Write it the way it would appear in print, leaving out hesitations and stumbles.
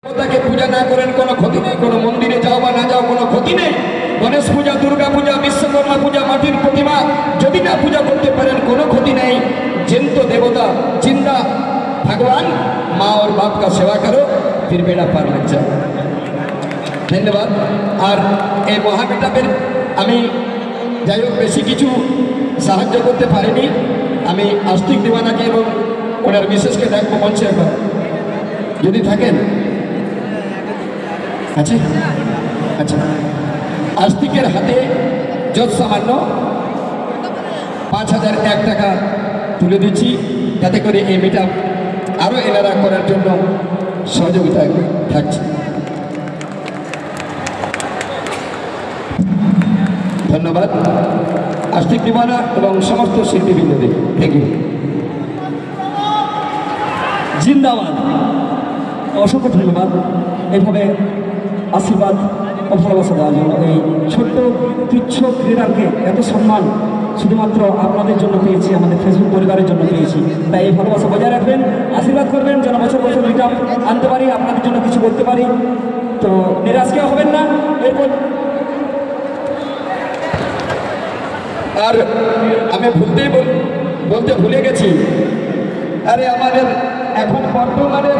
দেবতাকে পূজা না করেন কোনো ক্ষতি নেই, কোনো মন্দিরে যাও বা না যাও কোনো ক্ষতি নেই। গণেশ পূজা, দুর্গা পূজা, বিশ্বকর্মা পূজা, মাটির প্রতিমা যদি না পূজা করতে পারেন কোনো ক্ষতি নেই। जिंतो देवता जिंदा भगवान माँ और बाप का सेवा करो फिर बेड़ा पार लग जाए। धन्यवाद। और এই মহাবিদ্যাপীঠ আমি যাই হোক বেশি কিছু সাহায্য করতে পারিনি। আমি আস্তিক দিওয়ানাকে এবং ওনার বিশেষকে ডাকবো মঞ্চে একবার যদি থাকেন। আচ্ছা আচ্ছা, আস্তিকের হাতে যত সামান্য 5001 টাকা তুলে দিচ্ছি, যাতে করে এই মিটআপ আরও এনারা করার জন্য সহযোগিতা থাকছে। ধন্যবাদ আস্তিক দিওয়ানা এবং সমস্ত শিল্পীবৃন্দদের। Thank you. জিন্দাবাদ। অসংখ্য ধন্যবাদ এইভাবে আশীর্বাদ ও ভালোবাসা দেওয়ার জন্য। এই ছোট্ট তুচ্ছ ক্রীড়াকে এত সম্মান শুধুমাত্র আপনাদের জন্য পেয়েছি, আমাদের ফেসবুক পরিবারের জন্য পেয়েছি। তাই এই ভালোবাসা বজায় রাখবেন, আশীর্বাদ করবেন যেন বছর বছর মিটআপ আনতে পারি, আপনাদের জন্য কিছু করতে পারি। তো নিরাশ কেউ হবেন না। এরপর আর আমি বলতে ভুলে গেছি, আরে আমাদের এখন বর্তমানে